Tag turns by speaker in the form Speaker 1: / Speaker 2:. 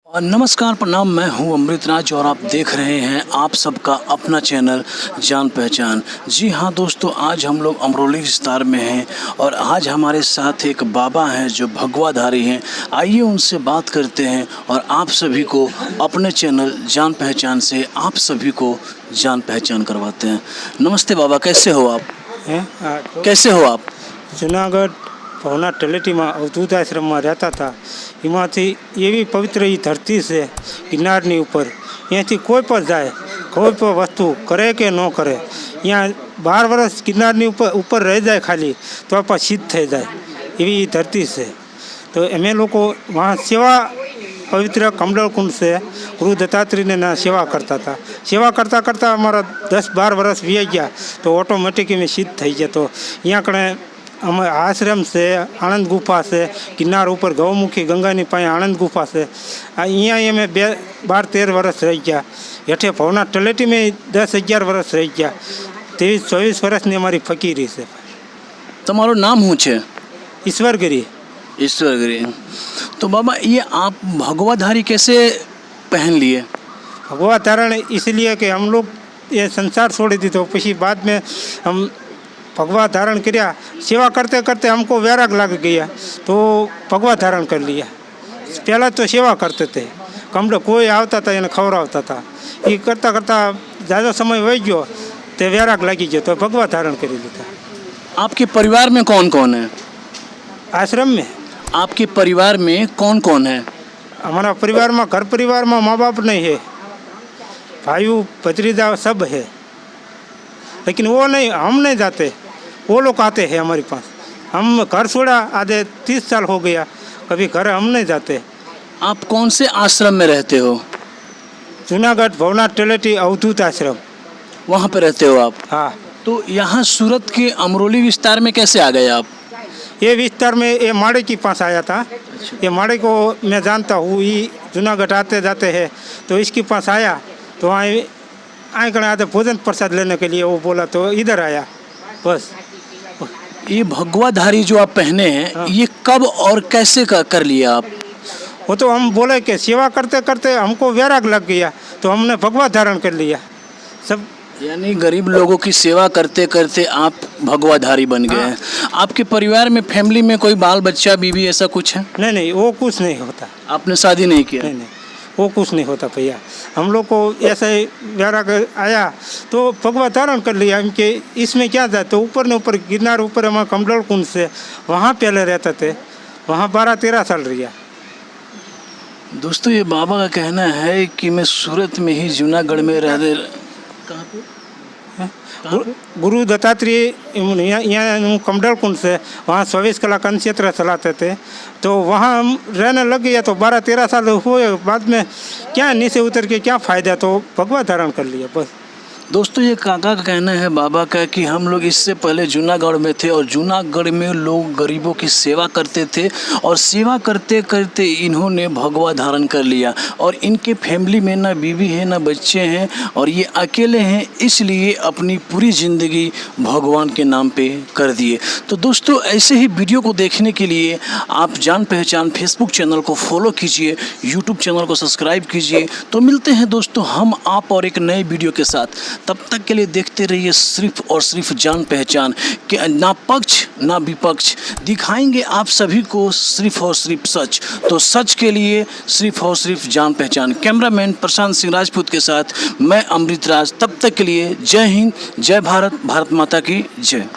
Speaker 1: और नमस्कार प्रणाम, मैं हूं अमृतराज और आप देख रहे हैं आप सबका अपना चैनल जान पहचान। जी हां दोस्तों, आज हम लोग अमरोली विस्तार में हैं और आज हमारे साथ एक बाबा हैं जो भगवाधारी हैं। आइए उनसे बात करते हैं और आप सभी को अपने चैनल जान पहचान से आप सभी को जान पहचान करवाते हैं। नमस्ते बाबा, कैसे हो आप? कैसे हो आप?
Speaker 2: जूनागढ़ भवना तलेटी में अवधूत आश्रम में रहता था। एमांथी एवी पवित्र धरती से गिरनारनी ऊपर अहींथी कोई पर जाए, कोई पर वस्तु करे के न करे, यहाँ 12 वर्ष गिरनारनी ऊपर रह जाए खाली तो आप सिद्ध थी जाए एवी धरती से। तो अमे लोग वहाँ सेवा पवित्र कमल कुंड से गुरु दत्तात्रेय ने ना सेवा करता था। सेवा करता करता हमारा 10-12 वर्ष वी गया तो ऑटोमेटिक में सिद्ध थी गया। तो यहाँ कड़े हम आश्रम से आनंद गुफा से किनार ऊपर गौमुखी गंगानी पाए आनंद गुफा से अँ में 12-13 वर्ष रही गया। हेठे भवना तलेटी में 10-11 वर्ष रही गया। 23-24 वर्षनी अमारी फकीरी से।
Speaker 1: तमारो नाम हूँ छे?
Speaker 2: ईश्वरगिरी।
Speaker 1: ईश्वरगिरी। तो बाबा, ये आप भगवाधारी कैसे पहन लिए?
Speaker 2: भगवा धारण इसलिए कि हम लोग ये संसार छोड़ दी तो पीछे बाद में हम भगवा धारण किया। सेवा करते करते हमको वैराग लग गया तो भगवा धारण कर लिया। पहला तो सेवा करते थे, कमरे कोई आता था इन्हें खवरावता था। ये करता करता ज़्यादा समय वही गयो तो वैराग लगी गयो तो भगवा धारण कर लिया।
Speaker 1: आपके परिवार में कौन कौन है?
Speaker 2: आश्रम में
Speaker 1: आपके परिवार में कौन कौन है?
Speaker 2: हमारा परिवार में, घर परिवार में माँ बाप नहीं है, भाई भतीजा सब है, लेकिन वो नहीं, हम नहीं जाते, वो लोग आते हैं हमारे पास। हम घर छोड़ा आधे 30 साल हो गया, कभी घर हम नहीं जाते।
Speaker 1: आप कौन से आश्रम में रहते हो?
Speaker 2: जूनागढ़ भवना तलेटी अवधूत आश्रम,
Speaker 1: वहाँ पे रहते हो आप?
Speaker 2: हाँ।
Speaker 1: तो यहाँ सूरत के अमरोली विस्तार में कैसे आ गए आप?
Speaker 2: ये विस्तार में ये माड़े के पास आया था। ये माड़े को मैं जानता हूँ, ये जूनागढ़ आते जाते हैं तो इसके पास आया तो आए कर आते भोजन प्रसाद लेने के लिए, वो बोला तो इधर आया बस।
Speaker 1: ये भगवाधारी जो आप पहने हैं,
Speaker 2: हाँ।
Speaker 1: ये कब और कैसे कर लिया आप?
Speaker 2: वो तो हम बोले कि सेवा करते करते हमको वैराग लग गया तो हमने भगवा धारण कर लिया सब।
Speaker 1: यानी गरीब लोगों की सेवा करते करते आप भगवाधारी बन गए हैं। आपके परिवार में, फैमिली में कोई बाल बच्चा, बीवी ऐसा कुछ है?
Speaker 2: नहीं, वो कुछ नहीं होता।
Speaker 1: आपने शादी नहीं किया?
Speaker 2: नहीं, वो कुछ नहीं होता भैया। हम लोग को ऐसे वैराग आया तो भगवा धारण कर लिया। इनके इसमें क्या था तो ऊपर न ऊपर गिरनार ऊपर हमारा कमल कुंड से वहाँ पहले रहते थे, वहाँ 12-13 साल रहा।
Speaker 1: दोस्तों, ये बाबा का कहना है कि मैं सूरत में ही जूनागढ़ में रहते। कहाँ पे?
Speaker 2: गुरु दत्तात्रेय यहाँ कमल कुंड से वहाँ 24 कला अन्न क्षेत्र चलाते थे तो वहाँ हम रहने लग गया। तो 12-13 साल हुए, बाद में क्या नीचे उतर के क्या फ़ायदा, तो भगवा धारण कर लिया बस।
Speaker 1: दोस्तों, ये काका का कहना है बाबा का कि हम लोग इससे पहले जूनागढ़ में थे और जूनागढ़ में लोग गरीबों की सेवा करते थे और सेवा करते करते इन्होंने भगवा धारण कर लिया। और इनके फैमिली में ना बीवी है ना बच्चे हैं और ये अकेले हैं, इसलिए अपनी पूरी ज़िंदगी भगवान के नाम पे कर दिए। तो दोस्तों, ऐसे ही वीडियो को देखने के लिए आप जान पहचान फेसबुक चैनल को फॉलो कीजिए, यूट्यूब चैनल को सब्सक्राइब कीजिए। तो मिलते हैं दोस्तों हम आप और एक नए वीडियो के साथ। तब तक के लिए देखते रहिए सिर्फ और सिर्फ जान पहचान के, ना पक्ष ना विपक्ष, दिखाएंगे आप सभी को सिर्फ और सिर्फ सच। तो सच के लिए सिर्फ और सिर्फ जान पहचान। कैमरामैन प्रशांत सिंह राजपूत के साथ मैं अमृतराज। तब तक के लिए जय हिंद, जय भारत, भारत माता की जय।